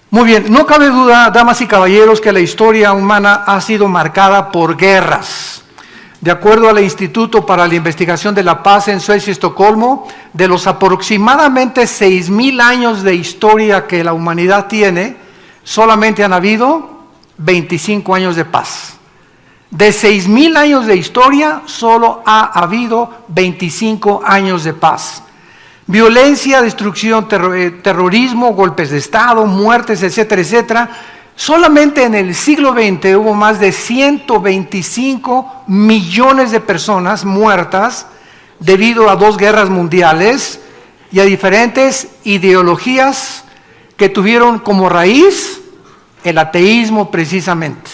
Muy bien, no cabe duda, damas y caballeros, que la historia humana ha sido marcada por guerras. De acuerdo al Instituto para la Investigación de la Paz en Suecia y Estocolmo, de los aproximadamente 6,000 años de historia que la humanidad tiene, solamente han habido 25 años de paz. De 6,000 años de historia, solo ha habido 25 años de paz. Violencia, destrucción, terrorismo, golpes de Estado, muertes, etcétera, etcétera. Solamente en el siglo XX hubo más de 125 millones de personas muertas debido a 2 guerras mundiales y a diferentes ideologías que tuvieron como raíz el ateísmo precisamente.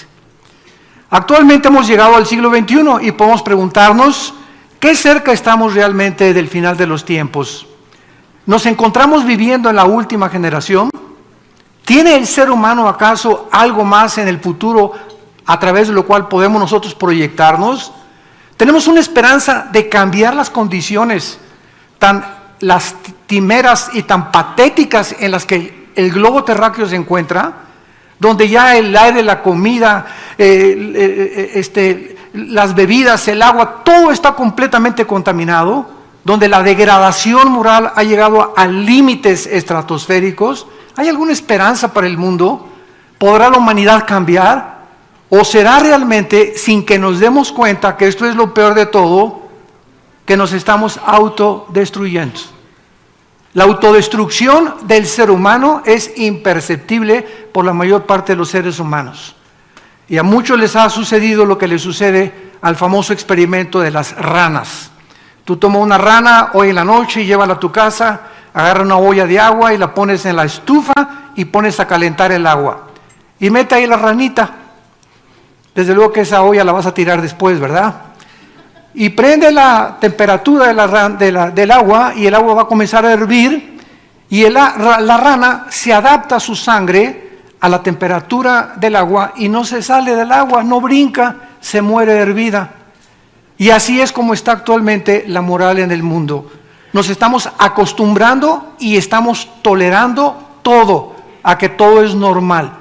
Actualmente hemos llegado al siglo XXI y podemos preguntarnos qué cerca estamos realmente del final de los tiempos. ¿Nos encontramos viviendo en la última generación? ¿Tiene el ser humano acaso algo más en el futuro a través de lo cual podemos nosotros proyectarnos? ¿Tenemos una esperanza de cambiar las condiciones tan lastimeras y tan patéticas en las que el globo terráqueo se encuentra? Donde ya el aire, la comida, las bebidas, el agua, todo está completamente contaminado, donde la degradación moral ha llegado a límites estratosféricos. ¿Hay alguna esperanza para el mundo? ¿Podrá la humanidad cambiar? ¿O será realmente, sin que nos demos cuenta que esto es lo peor de todo, que nos estamos autodestruyendo? La autodestrucción del ser humano es imperceptible por la mayor parte de los seres humanos. Y a muchos les ha sucedido lo que le sucede al famoso experimento de las ranas. Tú tomas una rana hoy en la noche y llévala a tu casa, agarra una olla de agua y la pones en la estufa y pones a calentar el agua. Y mete ahí la ranita. Desde luego que esa olla la vas a tirar después, ¿verdad? Y prende la temperatura del agua y el agua va a comenzar a hervir y la rana se adapta a su sangre a la temperatura del agua y no se sale del agua, no brinca, se muere hervida. Y así es como está actualmente la moral en el mundo. Nos estamos acostumbrando y estamos tolerando todo, a que todo es normal.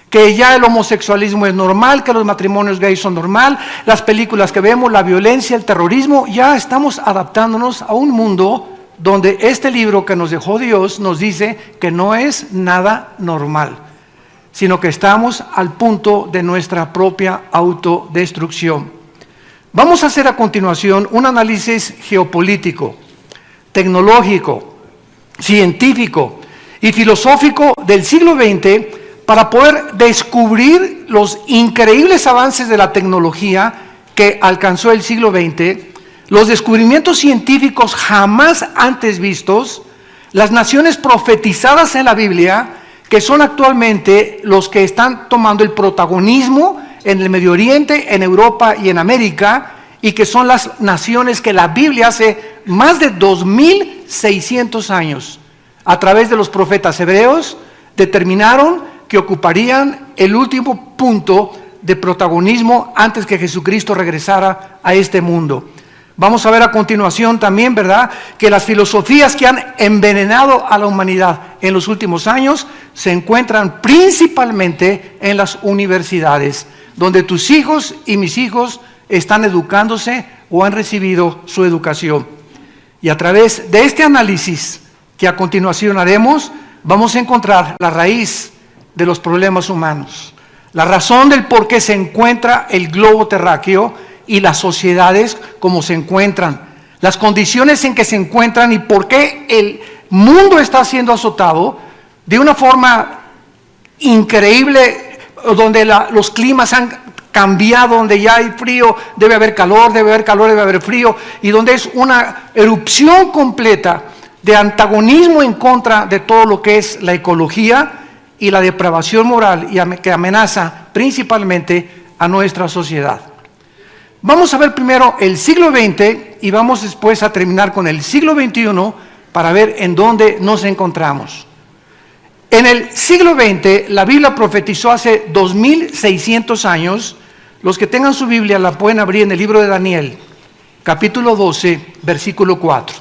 Que ya el homosexualismo es normal, que los matrimonios gays son normal, las películas que vemos, la violencia, el terrorismo, ya estamos adaptándonos a un mundo donde este libro que nos dejó Dios nos dice que no es nada normal, sino que estamos al punto de nuestra propia autodestrucción. Vamos a hacer a continuación un análisis geopolítico, tecnológico, científico y filosófico del siglo XX para poder descubrir los increíbles avances de la tecnología que alcanzó el siglo XX, los descubrimientos científicos jamás antes vistos, las naciones profetizadas en la Biblia, que son actualmente los que están tomando el protagonismo en el Medio Oriente, en Europa y en América, y que son las naciones que la Biblia hace más de 2,600 años, a través de los profetas hebreos, determinaron que ocuparían el último punto de protagonismo antes que Jesucristo regresara a este mundo. Vamos a ver a continuación también, ¿verdad?, que las filosofías que han envenenado a la humanidad en los últimos años se encuentran principalmente en las universidades, donde tus hijos y mis hijos están educándose o han recibido su educación. Y a través de este análisis que a continuación haremos, vamos a encontrar la raíz de los problemas humanos, la razón del por qué se encuentra el globo terráqueo y las sociedades como se encuentran, las condiciones en que se encuentran y por qué el mundo está siendo azotado de una forma increíble, donde los climas han cambiado, donde ya hay frío, debe haber calor, debe haber frío, y donde es una erupción completa de antagonismo en contra de todo lo que es la ecología y la depravación moral que amenaza principalmente a nuestra sociedad. Vamos a ver primero el siglo XX y vamos después a terminar con el siglo XXI para ver en dónde nos encontramos. En el siglo XX, la Biblia profetizó hace 2,600 años. Los que tengan su Biblia la pueden abrir en el libro de Daniel, capítulo 12, versículo 4.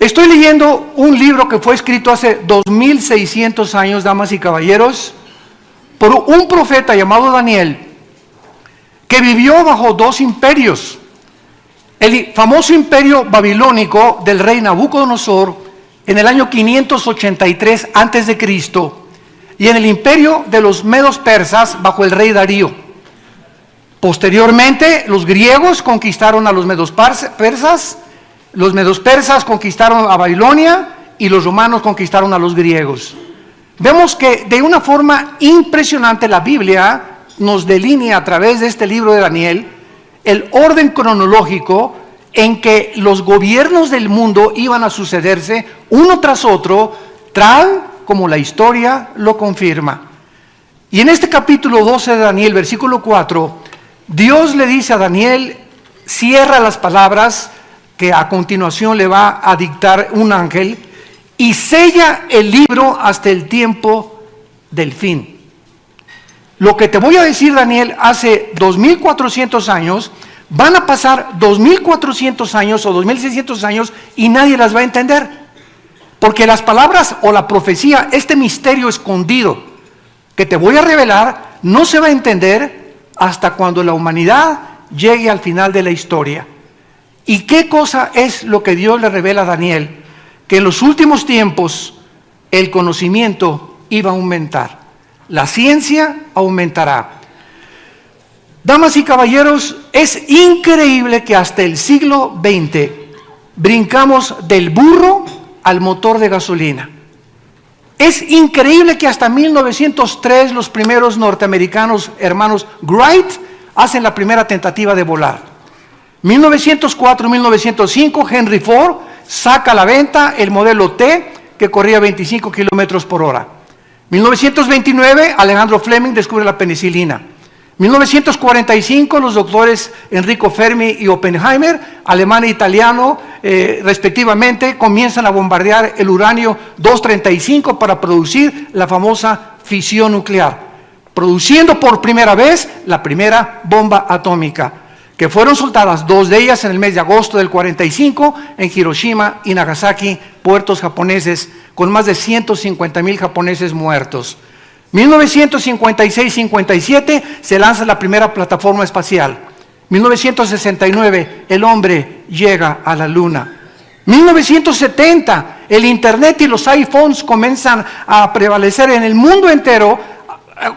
Estoy leyendo un libro que fue escrito hace 2600 años, damas y caballeros, por un profeta llamado Daniel, que vivió bajo dos imperios. El famoso imperio babilónico del rey Nabucodonosor en el año 583 a.C. y en el imperio de los medos persas bajo el rey Darío. Posteriormente, los griegos conquistaron a los medos persas, los medos persas conquistaron a Babilonia y los romanos conquistaron a los griegos. Vemos que de una forma impresionante la Biblia nos delinea a través de este libro de Daniel el orden cronológico en que los gobiernos del mundo iban a sucederse uno tras otro, tal como la historia lo confirma. Y en este capítulo 12 de Daniel, versículo 4, Dios le dice a Daniel, cierra las palabras que a continuación le va a dictar un ángel, y sella el libro hasta el tiempo del fin. Lo que te voy a decir, Daniel, hace 2400 años, van a pasar 2400 años o 2600 años y nadie las va a entender. Porque las palabras o la profecía, este misterio escondido que te voy a revelar, no se va a entender hasta cuando la humanidad llegue al final de la historia. ¿Y qué cosa es lo que Dios le revela a Daniel? Que en los últimos tiempos el conocimiento iba a aumentar, la ciencia aumentará. Damas y caballeros, es increíble que hasta el siglo XX brincamos del burro al motor de gasolina. Es increíble que hasta 1903 los primeros norteamericanos hermanos Wright hacen la primera tentativa de volar. 1904-1905 Henry Ford saca a la venta el modelo T que corría 25 kilómetros por hora. 1929 Alejandro Fleming descubre la penicilina. 1945 los doctores Enrico Fermi y Oppenheimer, alemán e italiano respectivamente, comienzan a bombardear el uranio 235 para producir la famosa fisión nuclear, produciendo por primera vez la primera bomba atómica, que fueron soltadas 2 de ellas en el mes de agosto del 45 en Hiroshima y Nagasaki, puertos japoneses, con más de 150,000 japoneses muertos. 1956-57 se lanza la primera plataforma espacial. 1969 el hombre llega a la luna. 1970 el internet y los iPhones comienzan a prevalecer en el mundo entero,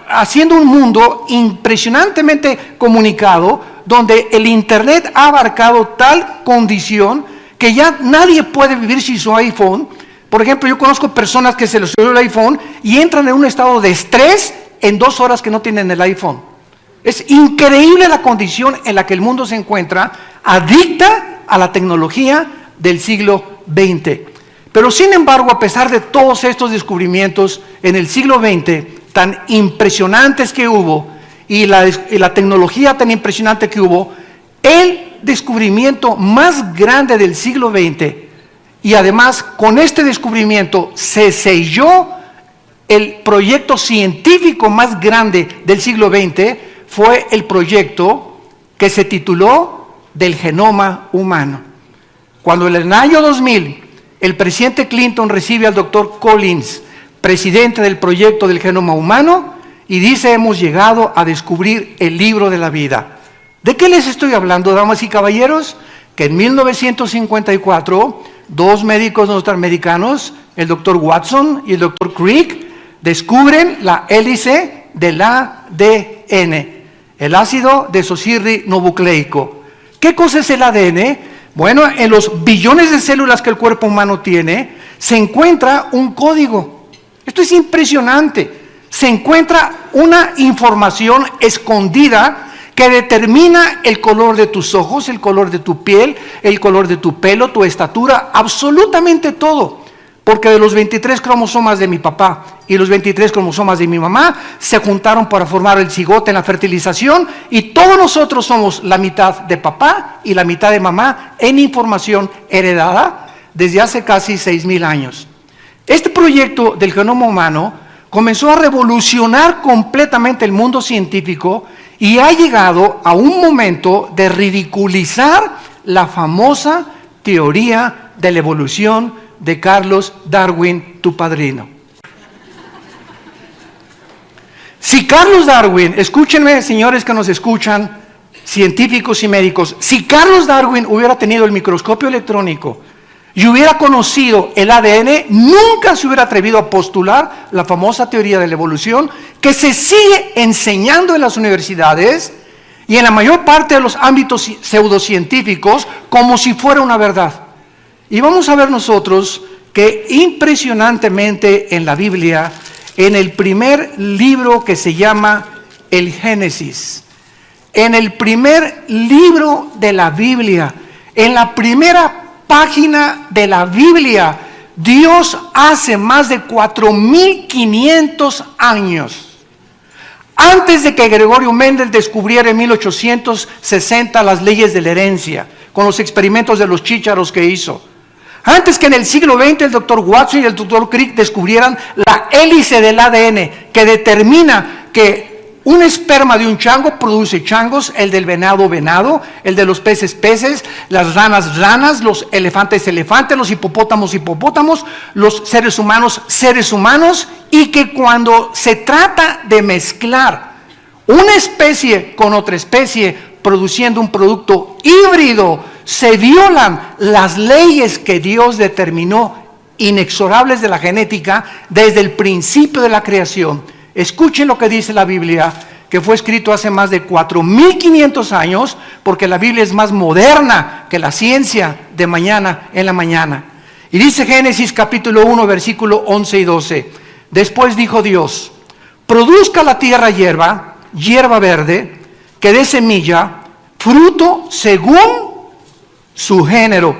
haciendo un mundo impresionantemente comunicado, donde el internet ha abarcado tal condición que ya nadie puede vivir sin su iPhone. Por ejemplo, yo conozco personas que se les olvidó el iPhone y entran en un estado de estrés en 2 horas que no tienen el iPhone. Es increíble la condición en la que el mundo se encuentra, adicta a la tecnología del siglo XX. Pero sin embargo, a pesar de todos estos descubrimientos en el siglo XX, tan impresionantes que hubo, y la tecnología tan impresionante que hubo, el descubrimiento más grande del siglo XX, y además con este descubrimiento se selló el proyecto científico más grande del siglo XX, fue el proyecto que se tituló del genoma humano. Cuando en el año 2000 el presidente Clinton recibe al doctor Collins, presidente del proyecto del genoma humano, y dice: hemos llegado a descubrir el libro de la vida. ¿De qué les estoy hablando, damas y caballeros? Que en 1954, 2 médicos norteamericanos, el doctor Watson y el doctor Crick, descubren la hélice del ADN, el ácido desoxirribonucleico. ¿Qué cosa es el ADN? Bueno, en los billones de células que el cuerpo humano tiene, se encuentra un código. Esto es impresionante. Se encuentra una información escondida que determina el color de tus ojos, el color de tu piel, el color de tu pelo, tu estatura, absolutamente todo. Porque de los 23 cromosomas de mi papá y los 23 cromosomas de mi mamá se juntaron para formar el cigote en la fertilización, y todos nosotros somos la mitad de papá y la mitad de mamá en información heredada desde hace casi 6,000 años. Este proyecto del genoma humano comenzó a revolucionar completamente el mundo científico y ha llegado a un momento de ridiculizar la famosa teoría de la evolución de Carlos Darwin, tu padrino. Si Carlos Darwin, escúchenme señores que nos escuchan, científicos y médicos, si Carlos Darwin hubiera tenido el microscopio electrónico y hubiera conocido el ADN, nunca se hubiera atrevido a postular la famosa teoría de la evolución que se sigue enseñando en las universidades y en la mayor parte de los ámbitos pseudocientíficos como si fuera una verdad. Y vamos a ver nosotros que impresionantemente en la Biblia, en el primer libro que se llama el Génesis, en el primer libro de la Biblia, en la primera página de la Biblia, Dios hace más de 4.500 años, antes de que Gregorio Mendel descubriera en 1860 las leyes de la herencia, con los experimentos de los chícharos que hizo, antes que en el siglo XX el doctor Watson y el doctor Crick descubrieran la hélice del ADN que determina que un esperma de un chango produce changos, el del venado, venado, el de los peces, peces, las ranas, ranas, los elefantes, elefantes, los hipopótamos, hipopótamos, los seres humanos, seres humanos, y que cuando se trata de mezclar una especie con otra especie, produciendo un producto híbrido, se violan las leyes que Dios determinó, inexorables de la genética, desde el principio de la creación. Escuchen lo que dice la Biblia, que fue escrito hace más de 4.500 años, porque la Biblia es más moderna que la ciencia de mañana en la mañana. Y dice Génesis capítulo 1, versículo 11 y 12. Después dijo Dios: produzca la tierra hierba, hierba verde, que dé semilla, fruto según su género,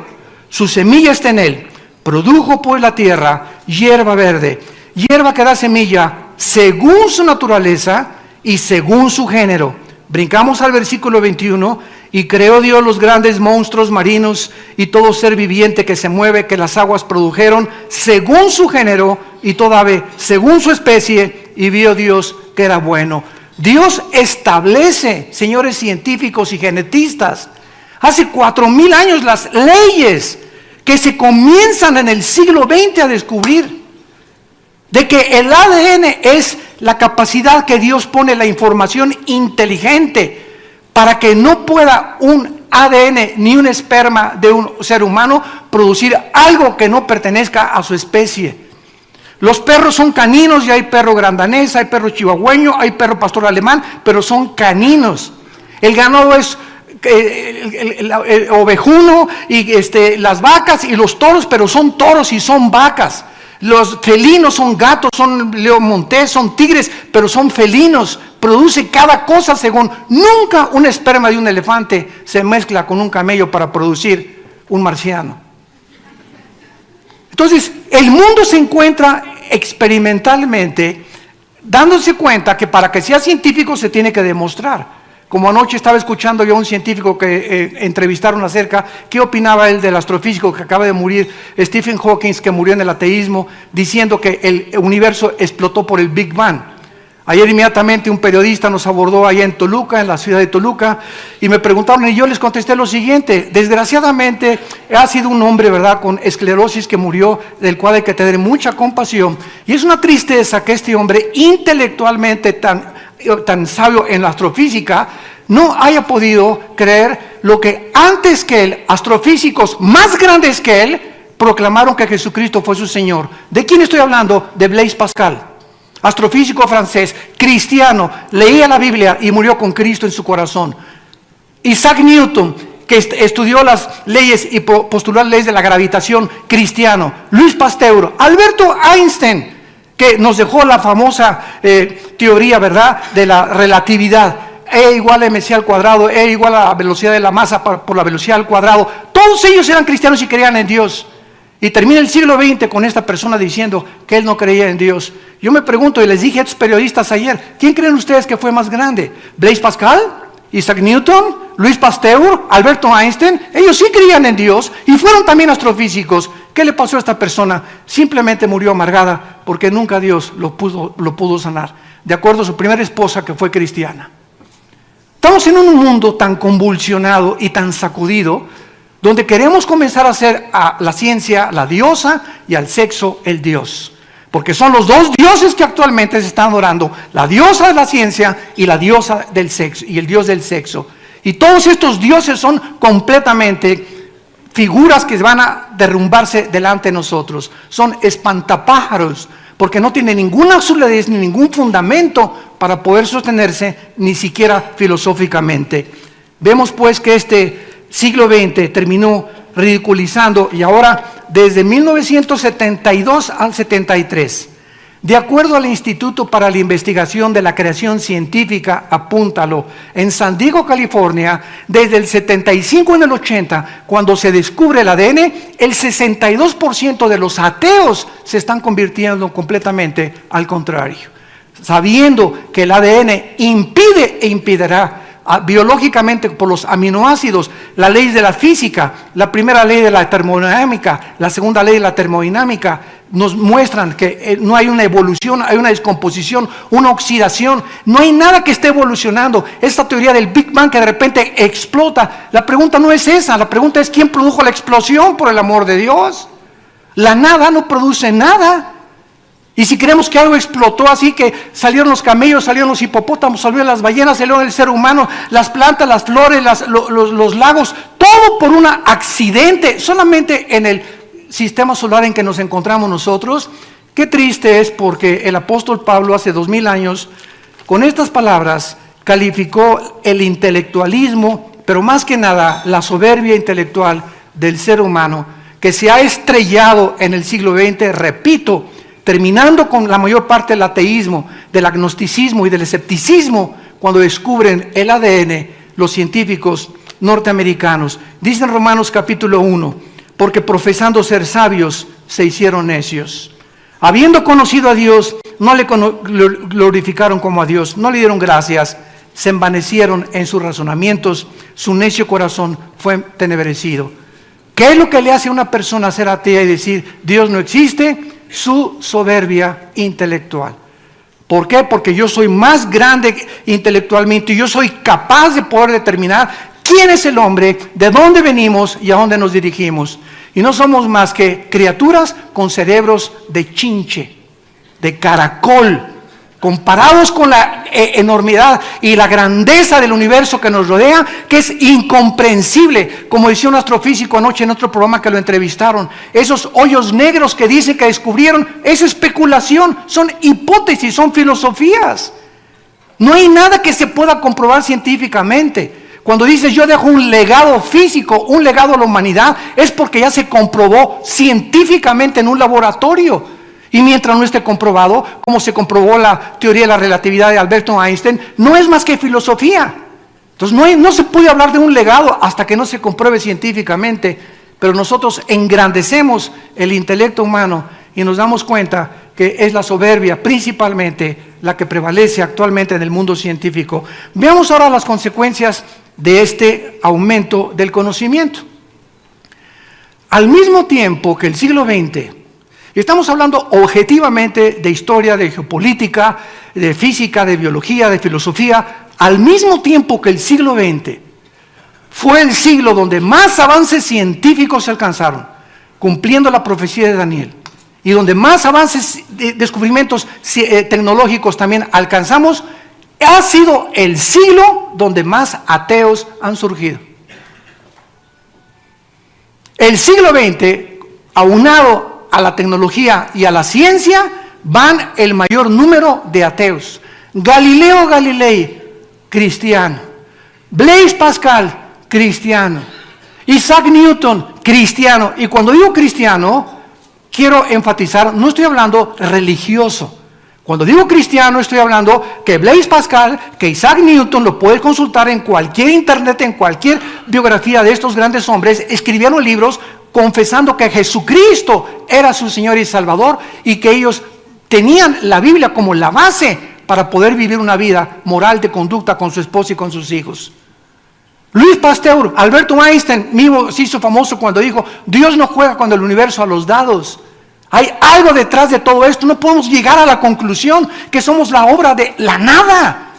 su semilla está en él. Produjo pues la tierra hierba verde, hierba que da semilla, según su naturaleza y según su género. Brincamos al versículo 21. Y creó Dios los grandes monstruos marinos y todo ser viviente que se mueve, que las aguas produjeron, según su género, y toda ave según su especie, y vio Dios que era bueno. Dios establece, señores científicos y genetistas, hace 4.000 años las leyes que se comienzan en el siglo XX a descubrir, de que el ADN es la capacidad que Dios pone la información inteligente para que no pueda un ADN ni un esperma de un ser humano producir algo que no pertenezca a su especie. Los perros son caninos y hay perro grandanés, hay perro chihuahueño, hay perro pastor alemán, pero son caninos. El ganado es el ovejuno y las vacas y los toros, pero son toros y son vacas. Los felinos son gatos, son león montés, son tigres, pero son felinos. Produce cada cosa según. Nunca un esperma de un elefante se mezcla con un camello para producir un marciano. Entonces, el mundo se encuentra experimentalmente dándose cuenta que para que sea científico se tiene que demostrar. Como anoche estaba escuchando yo a un científico que entrevistaron acerca, ¿qué opinaba él del astrofísico que acaba de morir, Stephen Hawking, que murió en el ateísmo, diciendo que el universo explotó por el Big Bang? Ayer inmediatamente un periodista nos abordó allá en Toluca, en la ciudad de Toluca, y me preguntaron y yo les contesté lo siguiente: desgraciadamente ha sido un hombre, ¿verdad?, con esclerosis que murió, del cual hay que tener mucha compasión, y es una tristeza que este hombre intelectualmente tan sabio en la astrofísica no haya podido creer lo que antes que él, astrofísicos más grandes que él, proclamaron que Jesucristo fue su Señor. ¿De quién estoy hablando? De Blaise Pascal, astrofísico francés, cristiano, leía la Biblia y murió con Cristo en su corazón. Isaac Newton, que estudió las leyes y postuló las leyes de la gravitación, cristiano. Luis Pasteur, Alberto Einstein, que nos dejó la famosa teoría, ¿verdad?, de la relatividad. E igual a mc al cuadrado, E igual a la velocidad de la masa por la velocidad al cuadrado. Todos ellos eran cristianos y creían en Dios. Y termina el siglo XX con esta persona diciendo que él no creía en Dios. Yo me pregunto, y les dije a estos periodistas ayer, ¿quién creen ustedes que fue más grande? ¿Blaise Pascal? ¿Isaac Newton? ¿Luis Pasteur? ¿Alberto Einstein? Ellos sí creían en Dios y fueron también astrofísicos. ¿Qué le pasó a esta persona? Simplemente murió amargada porque nunca Dios lo pudo sanar, de acuerdo a su primera esposa, que fue cristiana. Estamos en un mundo tan convulsionado y tan sacudido donde queremos comenzar a hacer a la ciencia la diosa y al sexo el dios. Porque son los dos dioses que actualmente se están adorando, la diosa de la ciencia y la diosa del sexo, y el dios del sexo. Y todos estos dioses son completamente figuras que van a derrumbarse delante de nosotros. Son espantapájaros, porque no tienen ninguna solidez ni ningún fundamento para poder sostenerse, ni siquiera filosóficamente. Vemos pues que este siglo XX terminó ridiculizando, y ahora desde 1972 al 73, de acuerdo al Instituto para la Investigación de la Creación Científica, apúntalo, en San Diego, California, desde el 75 en el 80, cuando se descubre el ADN, el 62% de los ateos se están convirtiendo completamente al contrario, sabiendo que el ADN impide e impedirá biológicamente por los aminoácidos, la ley de la física, la primera ley de la termodinámica, la segunda ley de la termodinámica, nos muestran que no hay una evolución, hay una descomposición, una oxidación, no hay nada que esté evolucionando. Esta teoría del Big Bang que de repente explota, la pregunta no es esa, la pregunta es ¿quién produjo la explosión, por el amor de Dios? La nada no produce nada. Y si creemos que algo explotó así, que salieron los camellos, salieron los hipopótamos, salieron las ballenas, salió el ser humano, las plantas, las flores, los lagos, todo por un accidente, solamente en el sistema solar en que nos encontramos nosotros. Qué triste es, porque el apóstol Pablo hace 2000 años, con estas palabras, calificó el intelectualismo, pero más que nada la soberbia intelectual del ser humano, que se ha estrellado en el siglo XX, repito, terminando con la mayor parte del ateísmo, del agnosticismo y del escepticismo, cuando descubren el ADN los científicos norteamericanos. Dice en Romanos capítulo 1, porque profesando ser sabios, se hicieron necios. Habiendo conocido a Dios, no le glorificaron como a Dios, no le dieron gracias, se envanecieron en sus razonamientos, su necio corazón fue entenebrecido. ¿Qué es lo que le hace a una persona ser atea y decir Dios no existe? Su soberbia intelectual. ¿Por qué? Porque yo soy más grande intelectualmente y yo soy capaz de poder determinar quién es el hombre, de dónde venimos y a dónde nos dirigimos. Y no somos más que criaturas con cerebros de chinche, de caracol, comparados con la enormidad y la grandeza del universo que nos rodea, que es incomprensible. Como decía un astrofísico anoche en otro programa que lo entrevistaron, esos hoyos negros que dicen que descubrieron, es especulación, son hipótesis, son filosofías. No hay nada que se pueda comprobar científicamente. Cuando dices yo dejo un legado físico, un legado a la humanidad, es porque ya se comprobó científicamente en un laboratorio. Y mientras no esté comprobado, como se comprobó la teoría de la relatividad de Albert Einstein, no es más que filosofía. Entonces no se puede hablar de un legado hasta que no se compruebe científicamente. Pero nosotros engrandecemos el intelecto humano y nos damos cuenta que es la soberbia principalmente la que prevalece actualmente en el mundo científico. Veamos ahora las consecuencias de este aumento del conocimiento. Al mismo tiempo que el siglo XX, y estamos hablando objetivamente de historia, de geopolítica, de física, de biología, de filosofía, al mismo tiempo que el siglo XX fue el siglo donde más avances científicos se alcanzaron, cumpliendo la profecía de Daniel, y donde más avances, descubrimientos tecnológicos también alcanzamos, ha sido el siglo donde más ateos han surgido. El siglo XX, aunado a la tecnología y a la ciencia, van el mayor número de ateos. Galileo Galilei, cristiano. Blaise Pascal, cristiano. Isaac Newton, cristiano. Y cuando digo cristiano, quiero enfatizar, no estoy hablando religioso. Cuando digo cristiano, estoy hablando que Blaise Pascal, que Isaac Newton, lo puedes consultar en cualquier internet, en cualquier biografía de estos grandes hombres, escribieron libros confesando que Jesucristo era su Señor y Salvador, y que ellos tenían la Biblia como la base para poder vivir una vida moral de conducta con su esposa y con sus hijos. Louis Pasteur, Albert Einstein mismo se hizo famoso cuando dijo, Dios no juega con el universo a los dados. Hay algo detrás de todo esto. No podemos llegar a la conclusión que somos la obra de la nada.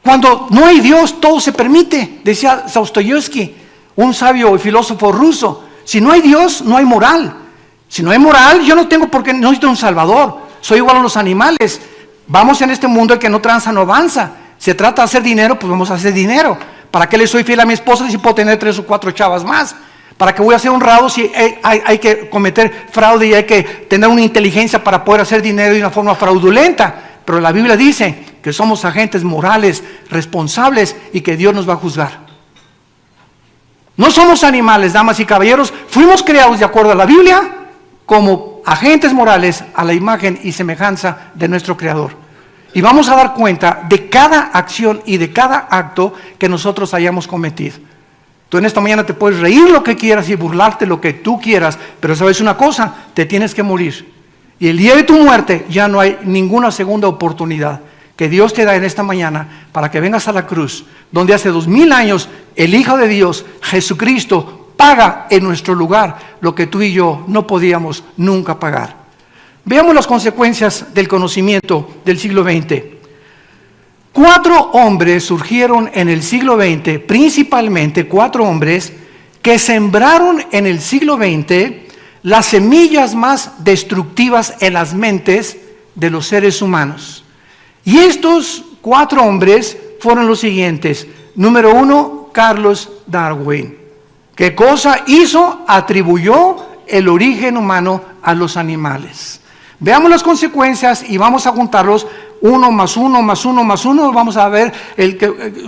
Cuando no hay Dios, todo se permite, decía Dostoyevsky. un sabio y filósofo ruso: si no hay Dios, no hay moral. Si no hay moral, yo no tengo por qué, no necesito un salvador. Soy igual a los animales. Vamos en este mundo, el que no tranza no avanza. Se trata de hacer dinero, pues vamos a hacer dinero. ¿Para qué le soy fiel a mi esposa si puedo tener 3 o 4 chavas más? ¿Para qué voy a ser honrado si hay que cometer fraude y hay que tener una inteligencia para poder hacer dinero de una forma fraudulenta? Pero la Biblia dice que somos agentes morales, responsables, y que Dios nos va a juzgar. No somos animales, damas y caballeros. Fuimos creados de acuerdo a la Biblia como agentes morales a la imagen y semejanza de nuestro Creador. Y vamos a dar cuenta de cada acción y de cada acto que nosotros hayamos cometido. Tú en esta mañana te puedes reír lo que quieras y burlarte lo que tú quieras, pero sabes una cosa: te tienes que morir. Y el día de tu muerte ya no hay ninguna segunda oportunidad que Dios te da en esta mañana para que vengas a la cruz, donde hace 2000 años el Hijo de Dios, Jesucristo, paga en nuestro lugar lo que tú y yo no podíamos nunca pagar. Veamos las consecuencias del conocimiento del siglo XX. 4 hombres surgieron en el siglo XX, principalmente 4 hombres que sembraron en el siglo XX las semillas más destructivas en las mentes de los seres humanos. Y estos 4 hombres fueron los siguientes. Número 1, Charles Darwin. ¿Qué cosa hizo? Atribuyó el origen humano a los animales. Veamos las consecuencias y vamos a juntarlos. 1 más 1 más 1 más 1. Vamos a ver,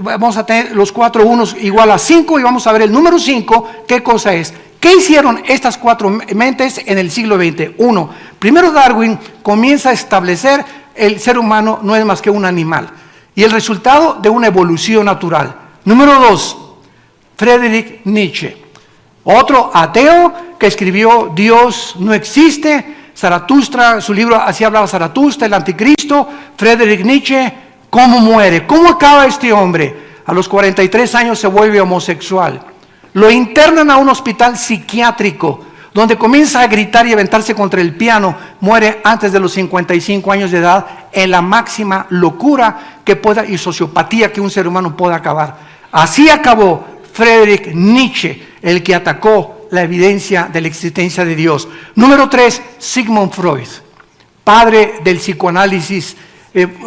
vamos a tener los 4 unos igual a 5 y vamos a ver el número 5. ¿Qué cosa es? ¿Qué hicieron estas 4 mentes en el siglo XX? 1. Primero Darwin comienza a establecer el ser humano no es más que un animal y el resultado de una evolución natural. Número 2, Friedrich Nietzsche, otro ateo que escribió Dios no existe, Zaratustra, su libro así hablaba Zaratustra, el anticristo. Friedrich Nietzsche, ¿cómo muere? ¿Cómo acaba este hombre? A los 43 años se vuelve homosexual. Lo internan a un hospital psiquiátrico, donde comienza a gritar y aventarse contra el piano. Muere antes de los 55 años de edad, en la máxima locura que pueda y sociopatía que un ser humano pueda acabar. Así acabó Friedrich Nietzsche, el que atacó la evidencia de la existencia de Dios. Número 3, Sigmund Freud, padre del psicoanálisis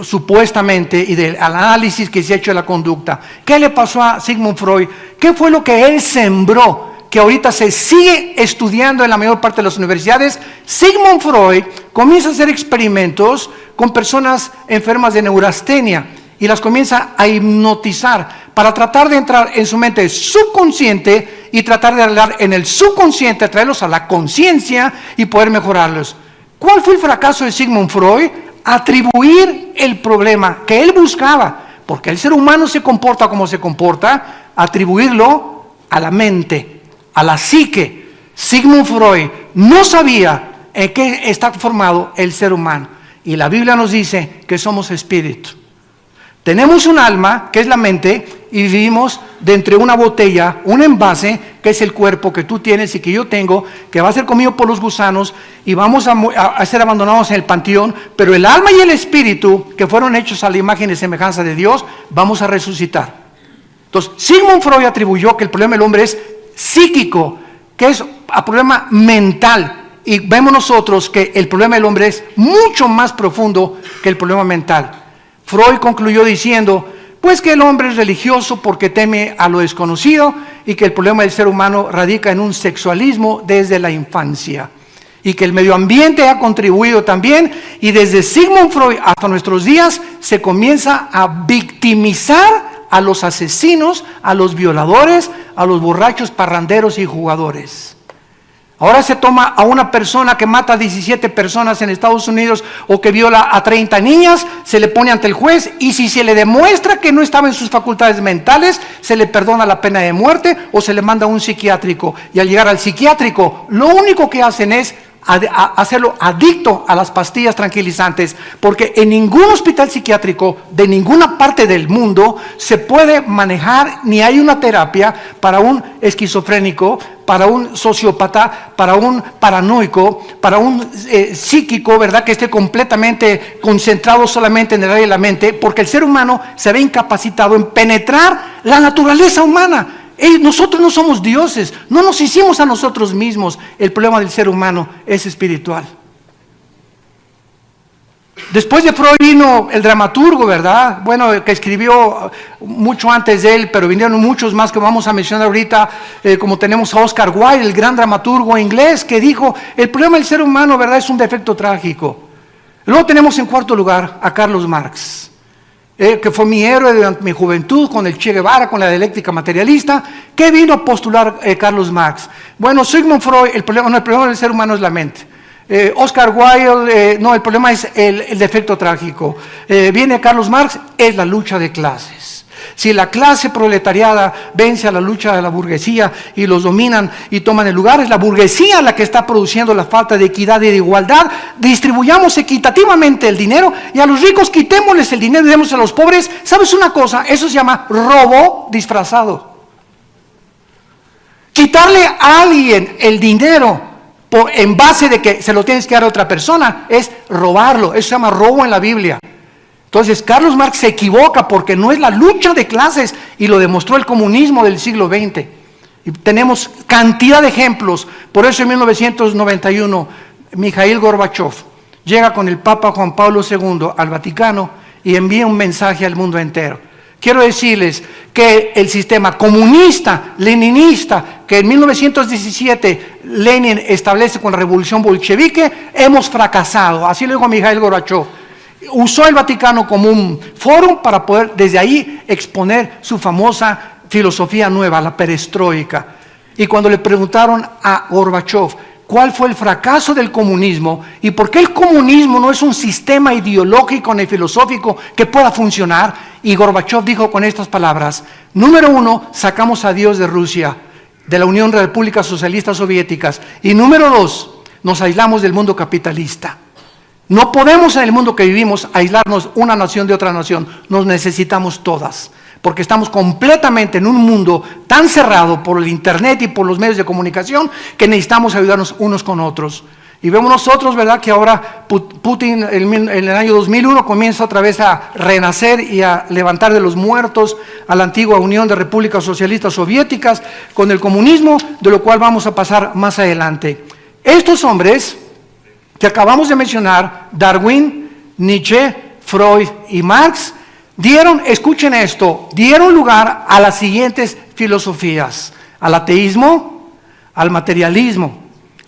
supuestamente y del análisis que se ha hecho de la conducta. ¿Qué le pasó a Sigmund Freud? ¿Qué fue lo que él sembró? Que ahorita se sigue estudiando en la mayor parte de las universidades. Sigmund Freud comienza a hacer experimentos con personas enfermas de neurastenia y las comienza a hipnotizar para tratar de entrar en su mente subconsciente y tratar de hablar en el subconsciente, traerlos a la conciencia y poder mejorarlos. ¿Cuál fue el fracaso de Sigmund Freud? Atribuir el problema que él buscaba, porque el ser humano se comporta como se comporta, atribuirlo a la mente, a la psique. Sigmund Freud no sabía en qué está formado el ser humano. Y la Biblia nos dice que somos espíritu. Tenemos un alma, que es la mente, y vivimos dentro de una botella, un envase, que es el cuerpo que tú tienes y que yo tengo, que va a ser comido por los gusanos y vamos a ser abandonados en el panteón. Pero el alma y el espíritu, que fueron hechos a la imagen y semejanza de Dios, vamos a resucitar. Entonces, Sigmund Freud atribuyó que el problema del hombre es psíquico, que es un problema mental. Y vemos nosotros que el problema del hombre es mucho más profundo que el problema mental. Freud concluyó diciendo, pues que el hombre es religioso porque teme a lo desconocido y que el problema del ser humano radica en un sexualismo desde la infancia. Y que el medio ambiente ha contribuido también, y desde Sigmund Freud hasta nuestros días se comienza a victimizar a los asesinos, a los violadores, a los borrachos, parranderos y jugadores. Ahora se toma a una persona que mata a 17 personas en Estados Unidos o que viola a 30 niñas, se le pone ante el juez y si se le demuestra que no estaba en sus facultades mentales, se le perdona la pena de muerte o se le manda a un psiquiátrico. Y al llegar al psiquiátrico, lo único que hacen es hacerlo adicto a las pastillas tranquilizantes, porque en ningún hospital psiquiátrico de ninguna parte del mundo se puede manejar ni hay una terapia para un esquizofrénico, para un sociópata, para un paranoico, para un psíquico, ¿verdad? Que esté completamente concentrado solamente en el área de la mente, porque el ser humano se ve incapacitado en penetrar la naturaleza humana. Nosotros no somos dioses, no nos hicimos a nosotros mismos. El problema del ser humano es espiritual. Después de Freud vino el dramaturgo, ¿verdad? Bueno, que escribió mucho antes de él, pero vinieron muchos más que vamos a mencionar ahorita, como tenemos a Oscar Wilde, el gran dramaturgo inglés, que dijo, el problema del ser humano, ¿verdad?, es un defecto trágico. Luego tenemos en cuarto lugar a Carlos Marx, que fue mi héroe durante mi juventud, con el Che Guevara, con la dialéctica materialista. ¿Qué vino a postular Carlos Marx? Bueno, Sigmund Freud, el problema del ser humano es la mente. Oscar Wilde, el problema es el defecto trágico. Viene Carlos Marx, es la lucha de clases. Si la clase proletariada vence a la lucha de la burguesía y los dominan y toman el lugar, es la burguesía la que está produciendo la falta de equidad y de igualdad. Distribuyamos equitativamente el dinero y a los ricos quitémosles el dinero y demos a los pobres. ¿Sabes una cosa? Eso se llama robo disfrazado. Quitarle a alguien el dinero en base de que se lo tienes que dar a otra persona es robarlo. Eso se llama robo en la Biblia. Entonces Carlos Marx se equivoca porque no es la lucha de clases, y lo demostró el comunismo del siglo XX. Y tenemos cantidad de ejemplos. Por eso en 1991 Mikhail Gorbachev llega con el Papa Juan Pablo II al Vaticano y envía un mensaje al mundo entero. Quiero decirles que el sistema comunista, leninista, que en 1917 Lenin establece con la revolución bolchevique, hemos fracasado. Así lo dijo Mikhail Gorbachev. Usó el Vaticano como un foro para poder desde ahí exponer su famosa filosofía nueva, la perestroika. Y cuando le preguntaron a Gorbachev cuál fue el fracaso del comunismo y por qué el comunismo no es un sistema ideológico ni filosófico que pueda funcionar, y Gorbachev dijo con estas palabras: número uno, sacamos a Dios de Rusia, de la Unión de Repúblicas Socialistas Soviéticas, y número dos, nos aislamos del mundo capitalista. No podemos en el mundo que vivimos aislarnos una nación de otra nación, nos necesitamos todas, porque estamos completamente en un mundo tan cerrado por el internet y por los medios de comunicación que necesitamos ayudarnos unos con otros. Y vemos nosotros, ¿verdad?, que ahora Putin en el año 2001 comienza otra vez a renacer y a levantar de los muertos a la antigua Unión de Repúblicas Socialistas Soviéticas con el comunismo, de lo cual vamos a pasar más adelante. Estos hombres que acabamos de mencionar, Darwin, Nietzsche, Freud y Marx, escuchen esto, dieron lugar a las siguientes filosofías: al ateísmo, al materialismo,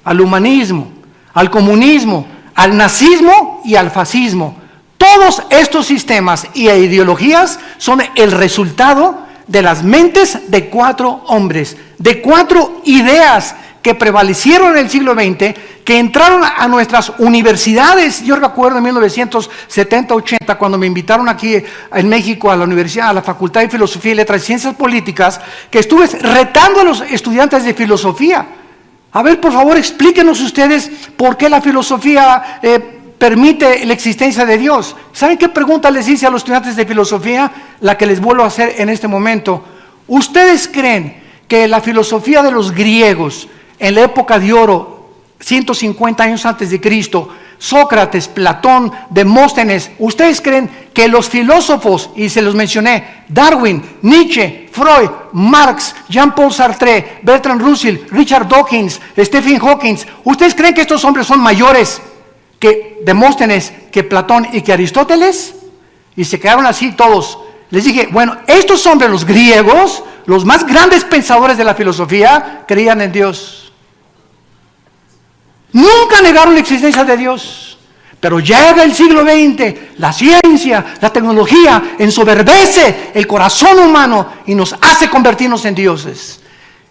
al humanismo, al comunismo, al nazismo y al fascismo. Todos estos sistemas y ideologías son el resultado de las mentes de 4 hombres, de 4 ideas que prevalecieron en el siglo XX, que entraron a nuestras universidades. Yo recuerdo en 1970-80, cuando me invitaron aquí en México a la universidad, a la Facultad de Filosofía y Letras y Ciencias Políticas, que estuve retando a los estudiantes de filosofía. A ver, por favor, explíquenos ustedes por qué la filosofía permite la existencia de Dios. ¿Saben qué pregunta les hice a los estudiantes de filosofía? La que les vuelvo a hacer en este momento. ¿Ustedes creen que la filosofía de los griegos en la época de oro, 150 años antes de Cristo, Sócrates, Platón, Demóstenes, ¿ustedes creen que los filósofos, y se los mencioné, Darwin, Nietzsche, Freud, Marx, Jean-Paul Sartre, Bertrand Russell, Richard Dawkins, Stephen Hawking, ¿ustedes creen que estos hombres son mayores que Demóstenes, que Platón y que Aristóteles? Y se quedaron así todos. Les dije, bueno, estos hombres, los griegos, los más grandes pensadores de la filosofía, creían en Dios. Nunca negaron la existencia de Dios. Pero llega el siglo XX, la ciencia, la tecnología ensoberbece el corazón humano y nos hace convertirnos en dioses.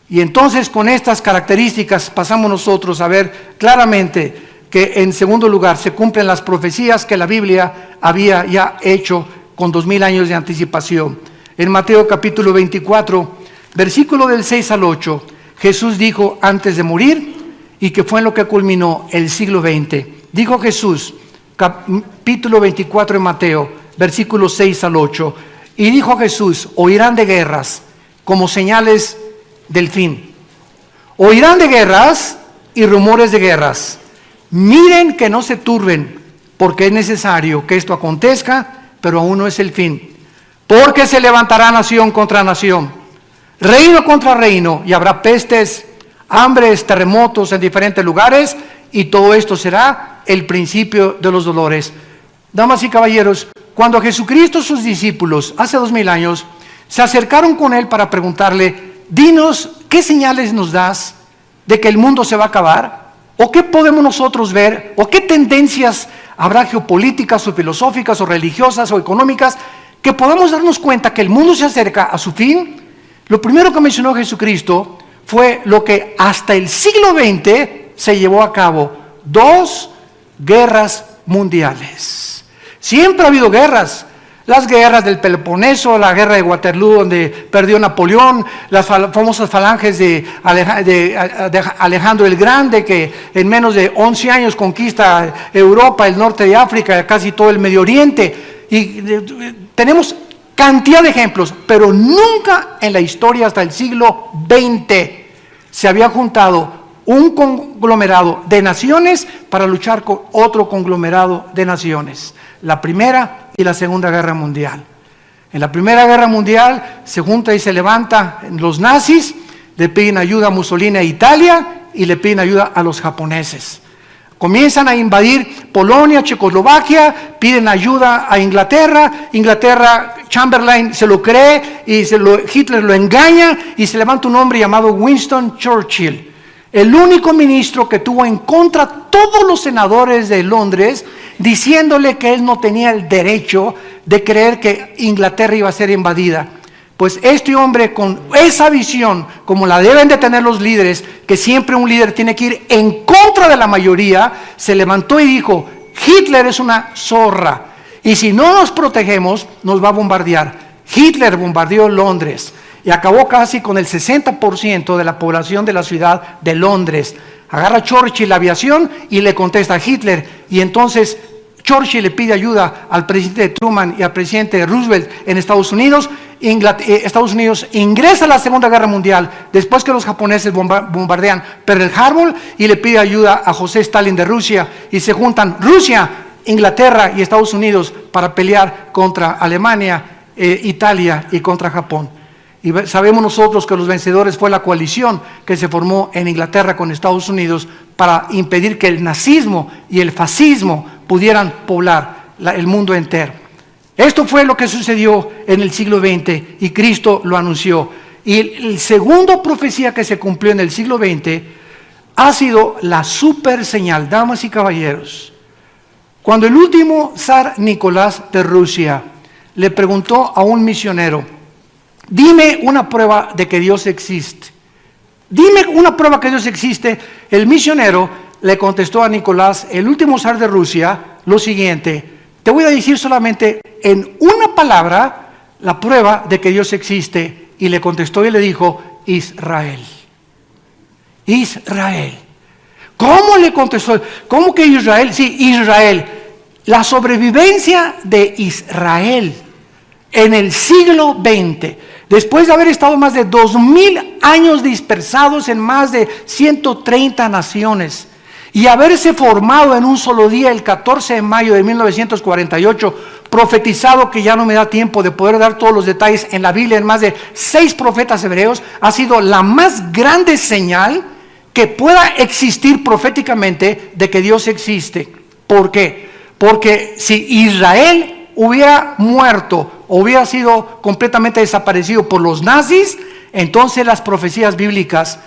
Y entonces con estas características pasamos nosotros a ver claramente que en segundo lugar se cumplen las profecías que la Biblia había ya hecho con 2000 años de anticipación. En Mateo capítulo 24, versículo del 6 al 8, Jesús dijo antes de morir, y que fue en lo que culminó el siglo XX. Dijo Jesús, capítulo 24 de Mateo, versículos 6 al 8, y dijo Jesús: oirán de guerras como señales del fin. Oirán de guerras y rumores de guerras. Miren que no se turben, porque es necesario que esto acontezca, pero aún no es el fin. Porque se levantará nación contra nación, reino contra reino, y habrá pestes, hambres, terremotos en diferentes lugares, y todo esto será el principio de los dolores. Damas y caballeros, cuando Jesucristo y sus discípulos, hace 2000 años, se acercaron con él para preguntarle, dinos, ¿qué señales nos das de que el mundo se va a acabar? ¿O qué podemos nosotros ver? ¿O qué tendencias habrá geopolíticas o filosóficas o religiosas o económicas que podamos darnos cuenta que el mundo se acerca a su fin? Lo primero que mencionó Jesucristo fue lo que hasta el siglo XX se llevó a cabo: 2 guerras mundiales. Siempre ha habido guerras. Las guerras del Peloponeso, la guerra de Waterloo donde perdió Napoleón, las famosas falanges de Alejandro el Grande, que en menos de 11 años conquista Europa, el norte de África, casi todo el Medio Oriente. Y tenemos cantidad de ejemplos, pero nunca en la historia hasta el siglo XX se había juntado un conglomerado de naciones para luchar con otro conglomerado de naciones. La Primera y la Segunda Guerra Mundial. En la Primera Guerra Mundial se junta y se levanta los nazis, le piden ayuda a Mussolini a Italia y le piden ayuda a los japoneses. Comienzan a invadir Polonia, Checoslovaquia, piden ayuda a Inglaterra. Inglaterra, Chamberlain se lo cree y Hitler lo engaña y se levanta un hombre llamado Winston Churchill, el único ministro que tuvo en contra todos los senadores de Londres, diciéndole que él no tenía el derecho de creer que Inglaterra iba a ser invadida. Pues este hombre, con esa visión, como la deben de tener los líderes, que siempre un líder tiene que ir en contra de la mayoría, se levantó y dijo, Hitler es una zorra, y si no nos protegemos, nos va a bombardear. Hitler bombardeó Londres y acabó casi con el 60% de la población de la ciudad de Londres. Agarra Churchill la aviación y le contesta a Hitler, y entonces Churchill le pide ayuda al presidente Truman y al presidente Roosevelt en Estados Unidos. Estados Unidos ingresa a la Segunda Guerra Mundial después que los japoneses bombardean Pearl Harbor, y le pide ayuda a José Stalin de Rusia, y se juntan Rusia, Inglaterra y Estados Unidos para pelear contra Alemania, Italia y contra Japón. Y sabemos nosotros que los vencedores fue la coalición que se formó en Inglaterra con Estados Unidos para impedir que el nazismo y el fascismo pudieran poblar el mundo entero. Esto fue lo que sucedió en el siglo XX y Cristo lo anunció. Y la segunda profecía que se cumplió en el siglo XX ha sido la super señal, damas y caballeros. Cuando el último zar Nicolás de Rusia le preguntó a un misionero, dime una prueba de que Dios existe. Dime una prueba que Dios existe. El misionero le contestó a Nicolás, el último zar de Rusia, lo siguiente: te voy a decir solamente en una palabra la prueba de que Dios existe. Y le contestó y le dijo, Israel. Israel. ¿Cómo le contestó? ¿Cómo que Israel? Sí, Israel. La sobrevivencia de Israel en el siglo XX, después de haber estado más de 2000 años dispersados en más de 130 naciones y haberse formado en un solo día, el 14 de mayo de 1948, profetizado, que ya no me da tiempo de poder dar todos los detalles, en la Biblia en más de 6 profetas hebreos, ha sido la más grande señal que pueda existir proféticamente de que Dios existe. ¿Por qué? Porque si Israel hubiera muerto o hubiera sido completamente desaparecido por los nazis, entonces las profecías bíblicas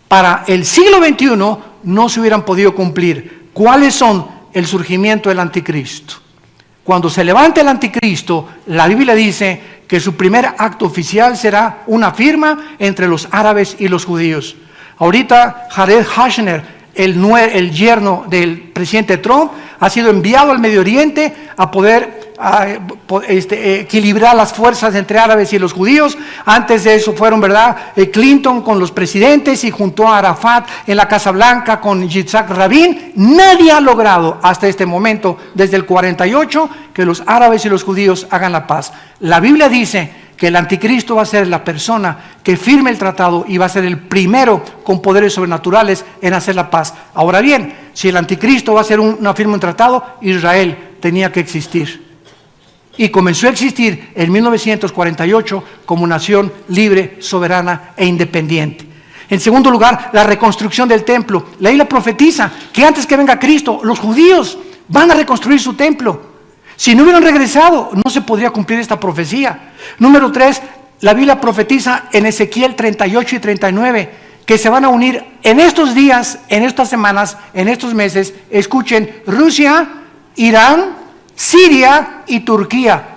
para el siglo XXI no se hubieran podido cumplir. ¿Cuáles son? El surgimiento del anticristo. Cuando se levante el anticristo, la Biblia dice que su primer acto oficial será una firma entre los árabes y los judíos. Ahorita Jared Kushner, el yerno del presidente Trump, ha sido enviado al Medio Oriente a poder equilibrar las fuerzas entre árabes y los judíos. Antes de eso fueron, ¿verdad?, Clinton con los presidentes, y junto a Arafat en la Casa Blanca con Yitzhak Rabin. Nadie ha logrado hasta este momento, desde el 48, que los árabes y los judíos hagan la paz. La Biblia dice que el anticristo va a ser la persona que firme el tratado y va a ser el primero con poderes sobrenaturales en hacer la paz. Ahora bien, si el anticristo va a ser una firma, un tratado, Israel tenía que existir. y comenzó a existir en 1948 como nación libre, soberana e independiente. En segundo lugar, la reconstrucción del templo. La Biblia profetiza que antes que venga Cristo, los judíos van a reconstruir su templo. Si no hubieran regresado, no se podría cumplir esta profecía. Número 3, la Biblia profetiza en Ezequiel 38 y 39 que se van a unir en estos días, en estas semanas, en estos meses. Escuchen, Rusia, Irán, Siria y Turquía.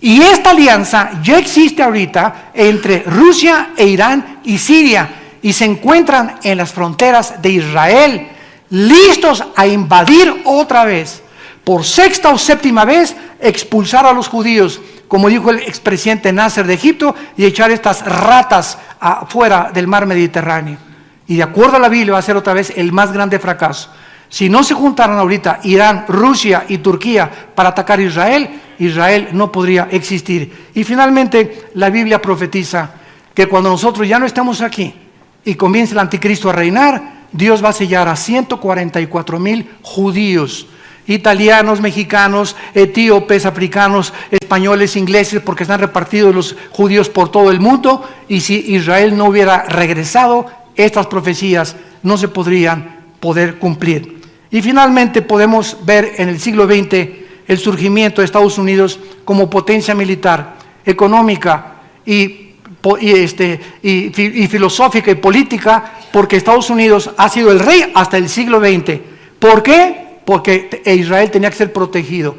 Y esta alianza ya existe ahorita entre Rusia e Irán y Siria, y se encuentran en las fronteras de Israel, listos a invadir otra vez, por sexta o séptima vez, expulsar a los judíos, como dijo el expresidente Nasser de Egipto, y echar estas ratas afuera del mar Mediterráneo. Y de acuerdo a la Biblia va a ser otra vez el más grande fracaso. Si no se juntaran ahorita Irán, Rusia y Turquía para atacar a Israel, Israel no podría existir. Y finalmente la Biblia profetiza que cuando nosotros ya no estamos aquí y comience el anticristo a reinar, Dios va a sellar a 144,000 judíos, italianos, mexicanos, etíopes, africanos, españoles, ingleses, porque están repartidos los judíos por todo el mundo. Y si Israel no hubiera regresado, estas profecías no se podrían poder cumplir. Y finalmente podemos ver en el siglo XX el surgimiento de Estados Unidos como potencia militar, económica y filosófica y política, porque Estados Unidos ha sido el rey hasta el siglo XX. ¿Por qué? Porque Israel tenía que ser protegido.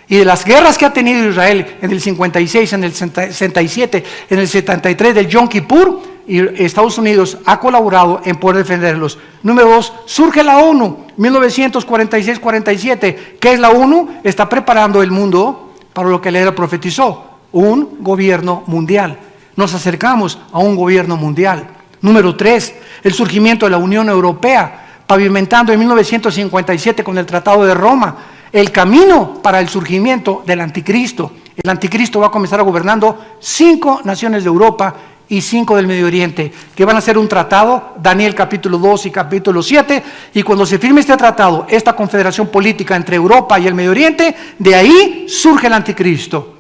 Y de las guerras que ha tenido Israel en el 56, en el 67, en el 73 del Yom Kippur, y Estados Unidos ha colaborado en poder defenderlos. Número 2, surge la ONU, 1946-47. ¿Qué es la ONU? Está preparando el mundo para lo que la Biblia profetizó, un gobierno mundial. Nos acercamos a un gobierno mundial. Número 3, el surgimiento de la Unión Europea, pavimentando en 1957 con el Tratado de Roma el camino para el surgimiento del anticristo. El anticristo va a comenzar gobernando 5 naciones de Europa y 5 del Medio Oriente, que van a hacer un tratado, Daniel capítulo 2 y capítulo 7, y cuando se firme este tratado, esta confederación política entre Europa y el Medio Oriente, de ahí surge el anticristo.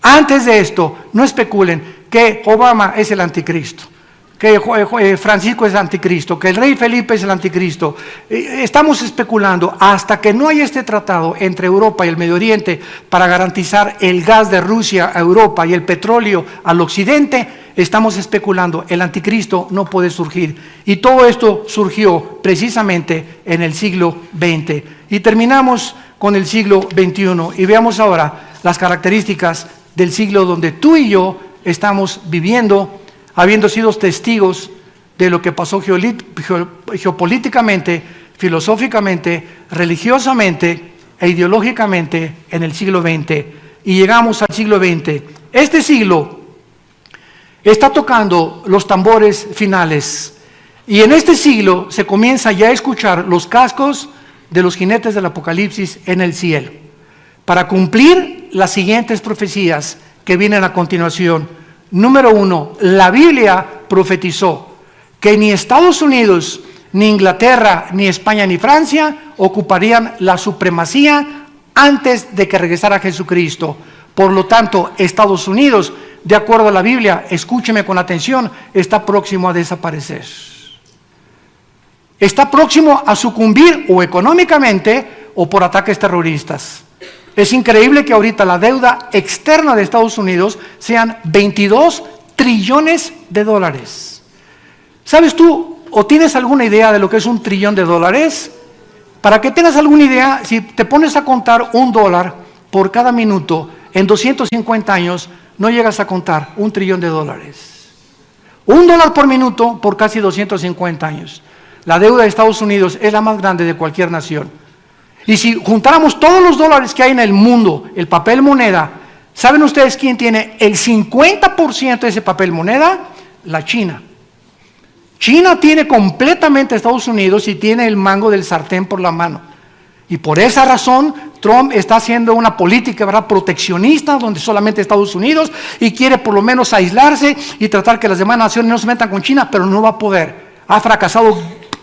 Antes de esto, no especulen que Obama es el anticristo, que Francisco es el anticristo, que el rey Felipe es el anticristo. Estamos especulando hasta que no haya este tratado entre Europa y el Medio Oriente para garantizar el gas de Rusia a Europa y el petróleo al occidente. Estamos especulando, el anticristo no puede surgir. Y todo esto surgió precisamente en el siglo XX. Y terminamos con el siglo XXI y veamos ahora las características del siglo donde tú y yo estamos viviendo, habiendo sido testigos de lo que pasó geopolíticamente, filosóficamente, religiosamente e ideológicamente en el siglo XX. Y llegamos al siglo XX. Este siglo está tocando los tambores finales. Y en este siglo se comienza ya a escuchar los cascos de los jinetes del Apocalipsis en el cielo, para cumplir las siguientes profecías que vienen a continuación. Número 1, la Biblia profetizó que ni Estados Unidos, ni Inglaterra, ni España, ni Francia ocuparían la supremacía antes de que regresara Jesucristo. Por lo tanto, Estados Unidos, de acuerdo a la Biblia, escúcheme con atención, está próximo a desaparecer. Está próximo a sucumbir o económicamente o por ataques terroristas. Es increíble que ahorita la deuda externa de Estados Unidos sean 22 trillones de dólares. ¿Sabes tú o tienes alguna idea de lo que es $1 trillón? Para que tengas alguna idea, si te pones a contar $1 por cada minuto, en 250 años no llegas a contar $1 trillón. $1 por minuto por casi 250 años. La deuda de Estados Unidos es la más grande de cualquier nación. Y si juntáramos todos los dólares que hay en el mundo, el papel moneda, ¿saben ustedes quién tiene el 50% de ese papel moneda? La China. China tiene completamente a Estados Unidos y tiene el mango del sartén por la mano. Y por esa razón, Trump está haciendo una política, ¿verdad?, proteccionista, donde solamente Estados Unidos, y quiere por lo menos aislarse y tratar que las demás naciones no se metan con China, pero no va a poder. Ha fracasado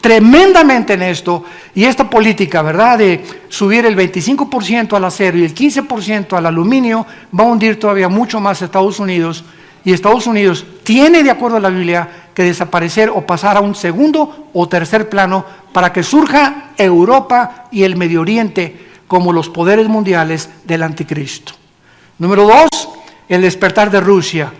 tremendamente en esto, y esta política, ¿verdad?, de subir el 25% al acero y el 15% al aluminio, va a hundir todavía mucho más a Estados Unidos, y Estados Unidos tiene, de acuerdo a la Biblia, que desaparecer o pasar a un segundo o tercer plano para que surja Europa y el Medio Oriente como los poderes mundiales del anticristo. Número 2, el despertar de Rusia.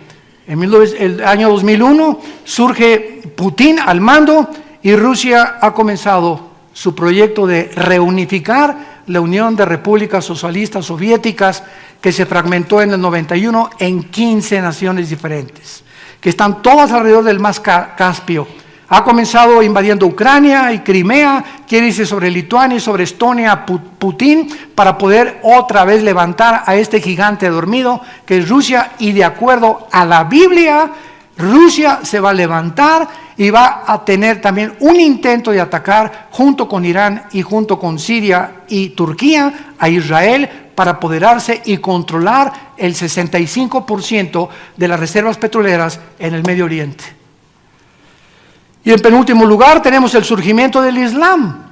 En el año 2001 surge Putin al mando y Rusia ha comenzado su proyecto de reunificar la Unión de Repúblicas Socialistas Soviéticas, que se fragmentó en el 91 en 15 naciones diferentes, que están todas alrededor del mar Caspio. Ha comenzado invadiendo Ucrania y Crimea, quiere irse sobre Lituania y sobre Estonia Putin, para poder otra vez levantar a este gigante dormido que es Rusia, y de acuerdo a la Biblia, Rusia se va a levantar y va a tener también un intento de atacar junto con Irán y junto con Siria y Turquía a Israel para apoderarse y controlar el 65% de las reservas petroleras en el Medio Oriente. Y en penúltimo lugar tenemos el surgimiento del Islam.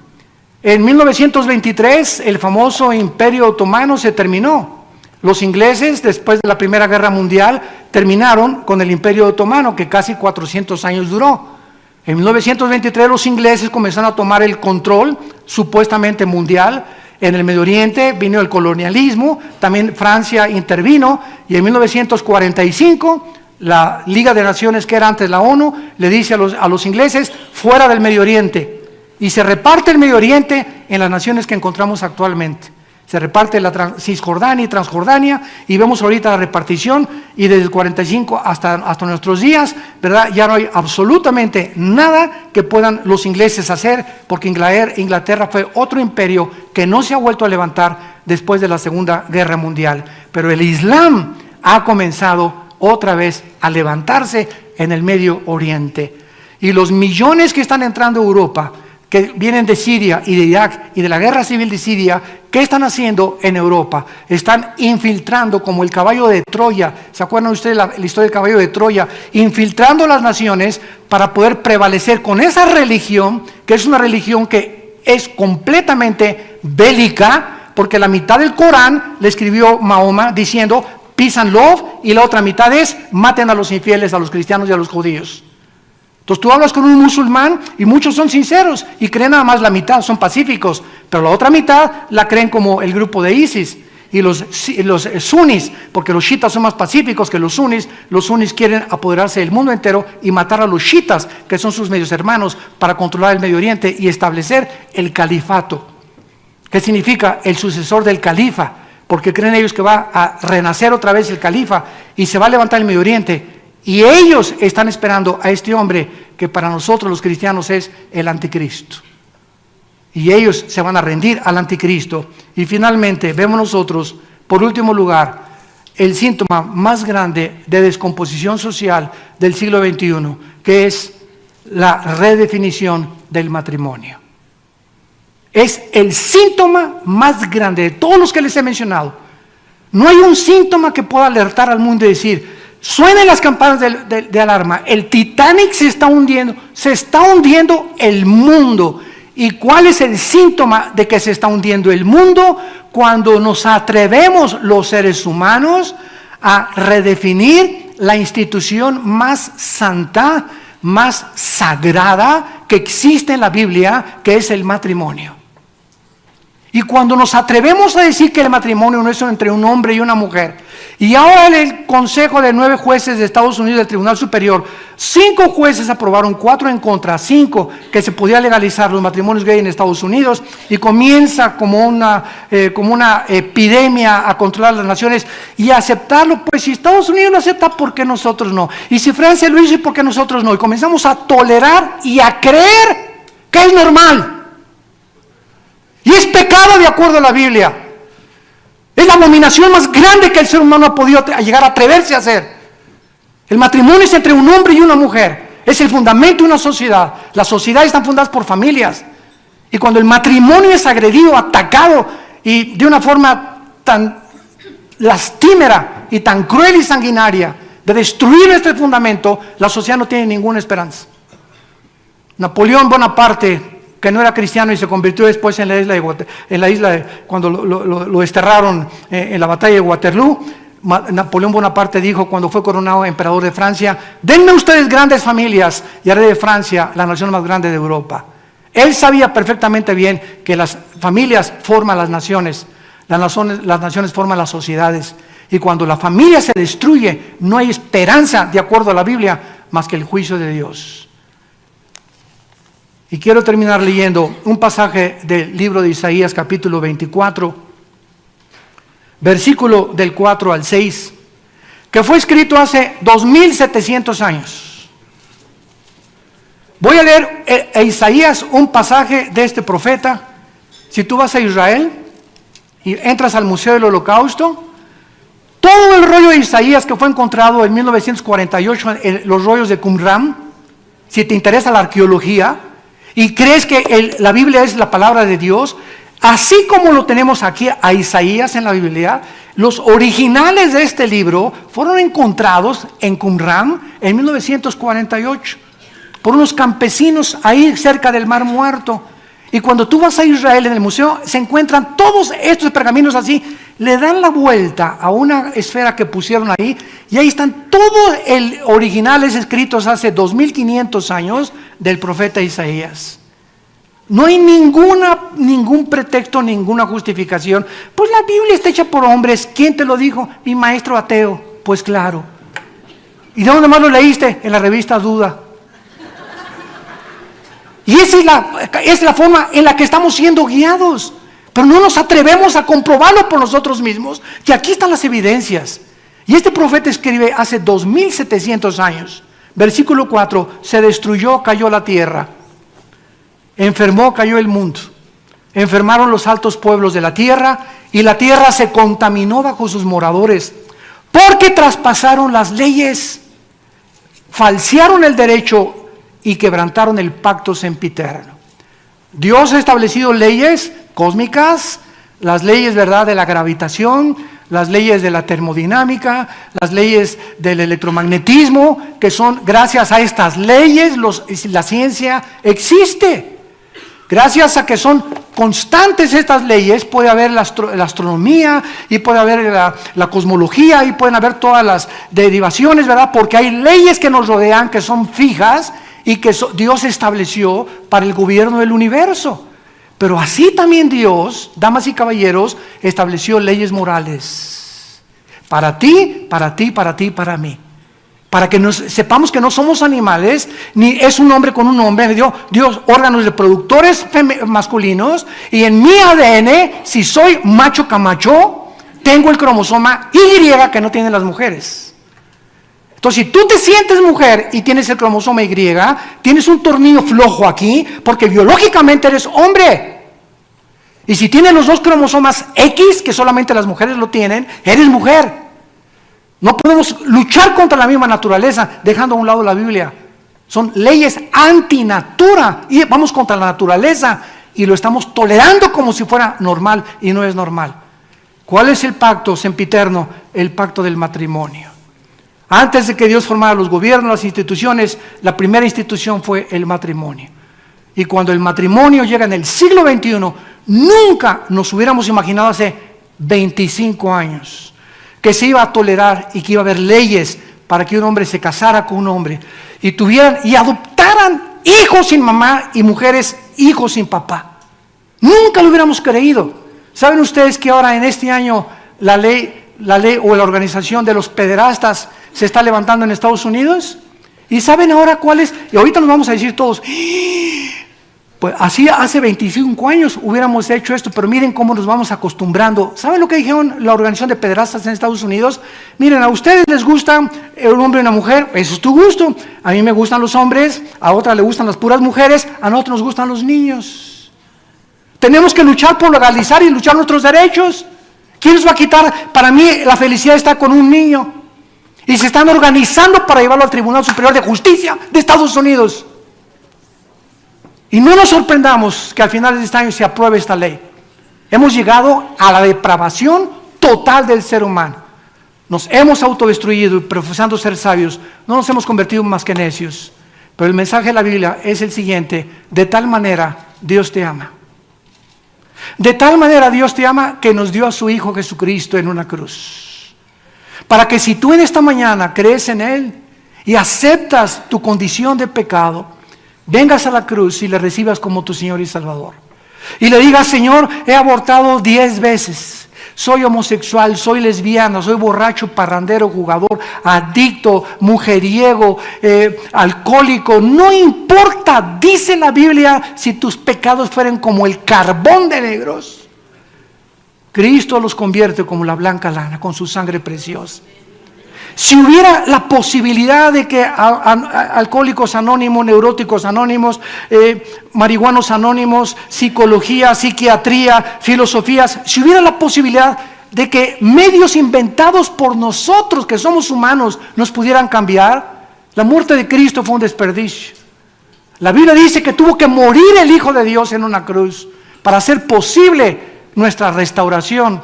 En 1923 el famoso Imperio Otomano se terminó. Los ingleses, después de la Primera Guerra Mundial, terminaron con el Imperio Otomano, que casi 400 años duró. En 1923 los ingleses comenzaron a tomar el control supuestamente mundial. En el Medio Oriente vino el colonialismo, también Francia intervino, y en 1945 la Liga de Naciones, que era antes la ONU, le dice a los ingleses: fuera del Medio Oriente, y se reparte el Medio Oriente en las naciones que encontramos actualmente. Se reparte la Cisjordania y Transjordania, y vemos ahorita la repartición, y desde el 45 hasta nuestros días, ¿verdad?, ya no hay absolutamente nada que puedan los ingleses hacer, porque Inglaterra fue otro imperio que no se ha vuelto a levantar después de la Segunda Guerra Mundial. Pero el Islam ha comenzado otra vez a levantarse en el Medio Oriente. Y los millones que están entrando a Europa, que vienen de Siria y de Irak y de la guerra civil de Siria, ¿qué están haciendo en Europa? Están infiltrando como el caballo de Troya. ¿Se acuerdan ustedes la historia del caballo de Troya? Infiltrando las naciones para poder prevalecer con esa religión, que es una religión que es completamente bélica, porque la mitad del Corán le escribió Mahoma diciendo peace and love, y la otra mitad es maten a los infieles, a los cristianos y a los judíos. Entonces tú hablas con un musulmán y muchos son sinceros y creen nada más la mitad, son pacíficos, pero la otra mitad la creen como el grupo de ISIS y los sunis, porque los chiitas son más pacíficos que los sunis quieren apoderarse del mundo entero y matar a los chiitas, que son sus medios hermanos, para controlar el Medio Oriente y establecer el califato. ¿Qué significa? El sucesor del califa, porque creen ellos que va a renacer otra vez el califa y se va a levantar el Medio Oriente. Y ellos están esperando a este hombre que para nosotros los cristianos es el anticristo. Y ellos se van a rendir al anticristo. Y finalmente vemos nosotros, por último lugar, el síntoma más grande de descomposición social del siglo XXI, que es la redefinición del matrimonio. Es el síntoma más grande de todos los que les he mencionado. No hay un síntoma que pueda alertar al mundo y decir: suenen las campanas de alarma, el Titanic se está hundiendo el mundo. ¿Y cuál es el síntoma de que se está hundiendo el mundo? Cuando nos atrevemos los seres humanos a redefinir la institución más santa, más sagrada que existe en la Biblia, que es el matrimonio. Y cuando nos atrevemos a decir que el matrimonio no es entre un hombre y una mujer, y ahora el consejo de 9 jueces de Estados Unidos del Tribunal Superior, 5 jueces aprobaron, 4 en contra, 5 que se podía legalizar los matrimonios gay en Estados Unidos, y comienza como una epidemia a controlar las naciones y a aceptarlo. Pues si Estados Unidos lo acepta, ¿por qué nosotros no? Y si Francia lo hizo, ¿por qué nosotros no? Y comenzamos a tolerar y a creer que es normal. Y es pecado de acuerdo a la Biblia. Es la abominación más grande que el ser humano ha podido llegar a atreverse a hacer. El matrimonio es entre un hombre y una mujer. Es el fundamento de una sociedad. Las sociedades están fundadas por familias. Y cuando el matrimonio es agredido, atacado, y de una forma tan lastimera y tan cruel y sanguinaria, de destruir este fundamento, la sociedad no tiene ninguna esperanza. Napoleón Bonaparte, que no era cristiano y se convirtió después en la isla cuando lo desterraron en la batalla de Waterloo. Napoleón Bonaparte dijo cuando fue coronado emperador de Francia: denme ustedes grandes familias y haré de Francia la nación más grande de Europa. Él sabía perfectamente bien que las familias forman las naciones, las naciones forman las sociedades, y cuando la familia se destruye no hay esperanza, de acuerdo a la Biblia, más que el juicio de Dios. Y quiero terminar leyendo un pasaje del libro de Isaías capítulo 24, versículo del 4 al 6, que fue escrito hace 2700 años. Voy a leer a Isaías un pasaje de este profeta. Si tú vas a Israel y entras al Museo del Holocausto, todo el rollo de Isaías que fue encontrado en 1948 en los rollos de Qumran, si te interesa la arqueología y crees que la Biblia es la palabra de Dios, así como lo tenemos aquí a Isaías en la Biblia, los originales de este libro fueron encontrados en Qumran en 1948 por unos campesinos ahí cerca del Mar Muerto. Y cuando tú vas a Israel en el museo se encuentran todos estos pergaminos así, le dan la vuelta a una esfera que pusieron ahí y ahí están todos originales escritos hace 2500 años del profeta Isaías. No hay ningún pretexto, ninguna justificación. Pues la Biblia está hecha por hombres. ¿Quién te lo dijo? Mi maestro ateo. Pues claro. ¿Y de dónde más lo leíste? En la revista Duda. Y esa es la forma en la que estamos siendo guiados. Pero no nos atrevemos a comprobarlo por nosotros mismos, que aquí están las evidencias. Y este profeta escribe hace 2700 años. Versículo 4, se destruyó, cayó la tierra. Enfermó, cayó el mundo. Enfermaron los altos pueblos de la tierra, y la tierra se contaminó bajo sus moradores, porque traspasaron las leyes, falsearon el derecho y quebrantaron el pacto sempiterno. Dios ha establecido leyes cósmicas, las leyes, ¿verdad?, de la gravitación, las leyes de la termodinámica, las leyes del electromagnetismo, que son gracias a estas leyes la ciencia existe. Gracias a que son constantes estas leyes, puede haber la astronomía y puede haber la cosmología y pueden haber todas las derivaciones, ¿verdad? Porque hay leyes que nos rodean que son fijas y que Dios estableció para el gobierno del universo. Pero así también Dios, damas y caballeros, estableció leyes morales. Para ti, para ti, para ti, para mí. Para que sepamos que no somos animales, ni es un hombre con un hombre. Dios órganos reproductores masculinos, y en mi ADN, si soy macho camacho, tengo el cromosoma Y que no tienen las mujeres. Entonces, si tú te sientes mujer y tienes el cromosoma Y, tienes un tornillo flojo aquí, porque biológicamente eres hombre. Y si tienes los dos cromosomas X, que solamente las mujeres lo tienen, eres mujer. No podemos luchar contra la misma naturaleza, dejando a un lado la Biblia. Son leyes antinatura, y vamos contra la naturaleza, y lo estamos tolerando como si fuera normal, y no es normal. ¿Cuál es el pacto sempiterno? El pacto del matrimonio. Antes de que Dios formara los gobiernos, las instituciones, la primera institución fue el matrimonio. Y cuando el matrimonio llega en el siglo XXI, nunca nos hubiéramos imaginado hace 25 años que se iba a tolerar y que iba a haber leyes para que un hombre se casara con un hombre y tuvieran y adoptaran hijos sin mamá y mujeres hijos sin papá. Nunca lo hubiéramos creído. ¿Saben ustedes que ahora en este año la ley o la organización de los pederastas se está levantando en Estados Unidos? ¿Y saben ahora cuál es? Y ahorita nos vamos a decir todos, pues así hace 25 años hubiéramos hecho esto, pero miren cómo nos vamos acostumbrando. ¿Saben lo que dijeron la organización de pederastas en Estados Unidos? Miren, a ustedes les gusta un hombre y una mujer, eso es tu gusto. A mí me gustan los hombres, a otra le gustan las puras mujeres, a nosotros nos gustan los niños. Tenemos que luchar por legalizar y luchar nuestros derechos. ¿Quién nos va a quitar? Para mí la felicidad está con un niño. Y se están organizando para llevarlo al Tribunal Superior de Justicia de Estados Unidos. Y no nos sorprendamos que al final de este año se apruebe esta ley. Hemos llegado a la depravación total del ser humano. Nos hemos autodestruido y profesando ser sabios, no nos hemos convertido más que necios. Pero el mensaje de la Biblia es el siguiente: de tal manera Dios te ama. De tal manera Dios te ama que nos dio a su Hijo Jesucristo en una cruz. Para que si tú en esta mañana crees en Él y aceptas tu condición de pecado, vengas a la cruz y le recibas como tu Señor y Salvador. Y le digas: Señor, he abortado 10 veces. Soy homosexual, soy lesbiana, soy borracho, parrandero, jugador, adicto, mujeriego, alcohólico. No importa, dice la Biblia, si tus pecados fueran como el carbón de negros, Cristo los convierte como la blanca lana con su sangre preciosa. Si hubiera la posibilidad de que alcohólicos anónimos, neuróticos anónimos, marihuanos anónimos, psicología, psiquiatría, filosofías, si hubiera la posibilidad de que medios inventados por nosotros, que somos humanos, nos pudieran cambiar, la muerte de Cristo fue un desperdicio. La Biblia dice que tuvo que morir el Hijo de Dios en una cruz para hacer posible nuestra restauración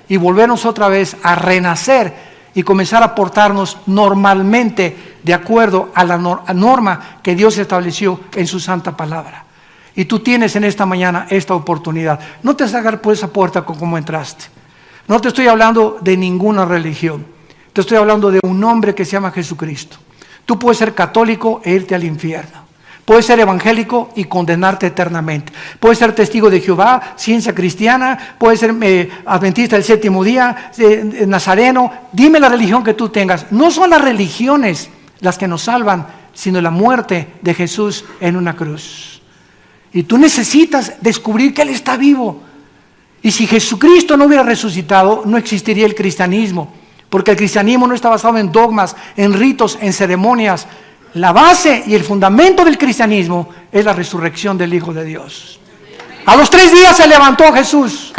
y volvernos otra vez a renacer y comenzar a portarnos normalmente de acuerdo a la norma que Dios estableció en su santa palabra. Y tú tienes en esta mañana esta oportunidad. No te salgas por esa puerta como entraste. No te estoy hablando de ninguna religión. Te estoy hablando de un hombre que se llama Jesucristo. Tú puedes ser católico e irte al infierno. Puedes ser evangélico y condenarte eternamente. Puedes ser testigo de Jehová, ciencia cristiana, puedes ser adventista del séptimo día, nazareno. Dime la religión que tú tengas. No son las religiones las que nos salvan, sino la muerte de Jesús en una cruz. Y tú necesitas descubrir que Él está vivo. Y si Jesucristo no hubiera resucitado, no existiría el cristianismo. Porque el cristianismo no está basado en dogmas, en ritos, en ceremonias. La base y el fundamento del cristianismo es la resurrección del Hijo de Dios. A los 3 días se levantó Jesús.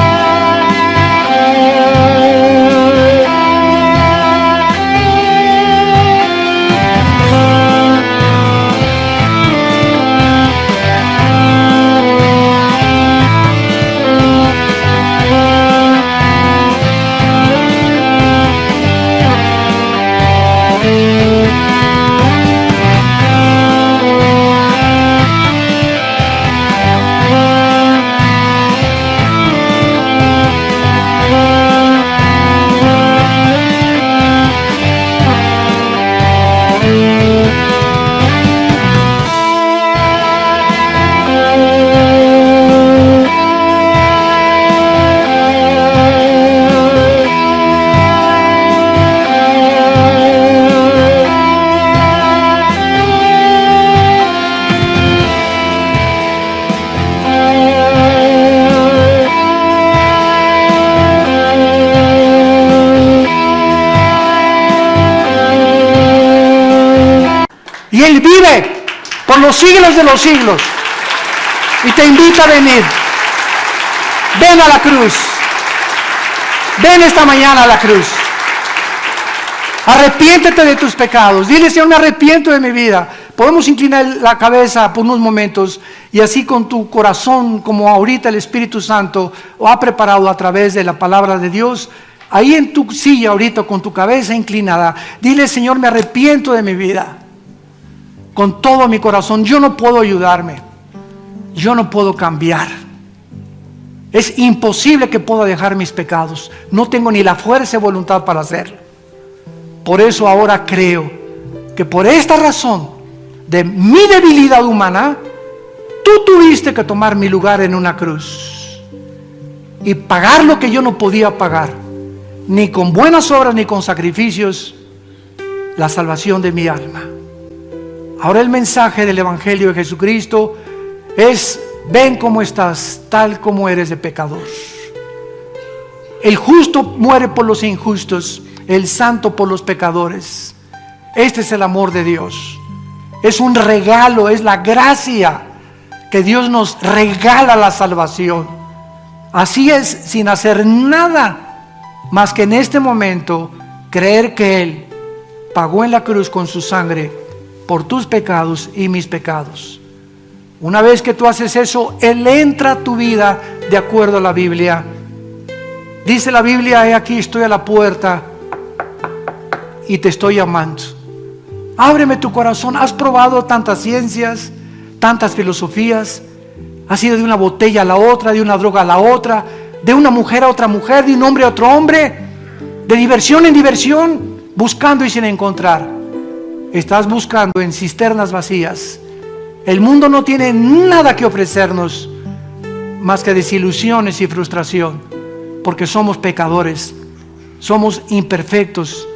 Y Él vive por los siglos de los siglos. Y te invita a venir. Ven a la cruz. Ven esta mañana a la cruz. Arrepiéntete de tus pecados. Dile: Señor, me arrepiento de mi vida. Podemos inclinar la cabeza por unos momentos y así con tu corazón, como ahorita el Espíritu Santo lo ha preparado a través de la palabra de Dios. Ahí en tu silla ahorita con tu cabeza inclinada, dile: Señor, me arrepiento de mi vida. Con todo mi corazón, yo no puedo ayudarme. Yo no puedo cambiar. Es imposible que pueda dejar mis pecados. No tengo ni la fuerza y voluntad para hacerlo. Por eso ahora creo que por esta razón de mi debilidad humana, tú tuviste que tomar mi lugar en una cruz y pagar lo que yo no podía pagar, ni con buenas obras ni con sacrificios, la salvación de mi alma. Ahora el mensaje del Evangelio de Jesucristo es: ven como estás, tal como eres de pecador. El justo muere por los injustos, el santo por los pecadores. Este es el amor de Dios. Es un regalo, es la gracia que Dios nos regala, la salvación. Así es, sin hacer nada más que en este momento creer que Él pagó en la cruz con su sangre por tus pecados y mis pecados. Una vez que tú haces eso, Él entra a tu vida de acuerdo a la Biblia. Dice la Biblia: he aquí estoy a la puerta y te estoy llamando. Ábreme tu corazón. Has probado tantas ciencias, tantas filosofías. Has ido de una botella a la otra, de una droga a la otra, de una mujer a otra mujer, de un hombre a otro hombre, de diversión en diversión, buscando y sin encontrar. Estás buscando en cisternas vacías. El mundo no tiene nada que ofrecernos más que desilusiones y frustración, porque somos pecadores, somos imperfectos,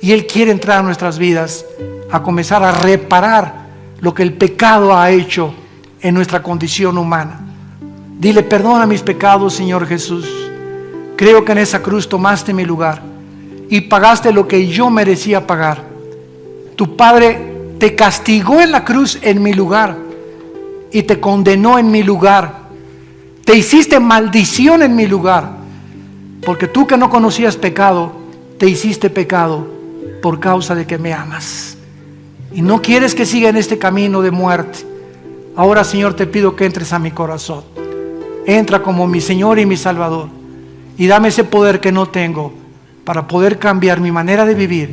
y Él quiere entrar a nuestras vidas a comenzar a reparar lo que el pecado ha hecho en nuestra condición humana. Dile: perdona mis pecados, Señor Jesús. Creo que en esa cruz tomaste mi lugar y pagaste lo que yo merecía pagar. Tu Padre te castigó en la cruz en mi lugar y te condenó en mi lugar. Te hiciste maldición en mi lugar, porque tú, que no conocías pecado, te hiciste pecado por causa de que me amas y no quieres que siga en este camino de muerte. Ahora, Señor, te pido que entres a mi corazón. Entra como mi Señor y mi Salvador, y dame ese poder que no tengo para poder cambiar mi manera de vivir,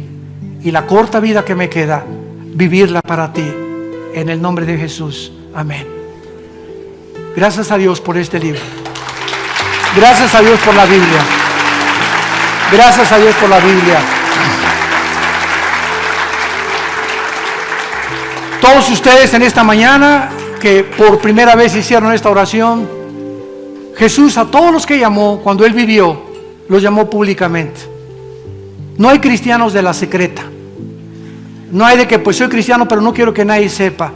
y la corta vida que me queda, vivirla para ti. En el nombre de Jesús. Amén. Gracias a Dios por este libro. Gracias a Dios por la Biblia. Gracias a Dios por la Biblia. Todos ustedes en esta mañana que por primera vez hicieron esta oración, Jesús a todos los que llamó cuando Él vivió, los llamó públicamente. No hay cristianos de la secreta. No hay de que pues soy cristiano pero no quiero que nadie sepa.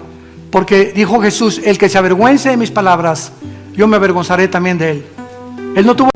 Porque dijo Jesús: el que se avergüence de mis palabras, yo me avergonzaré también de él. Él no tuvo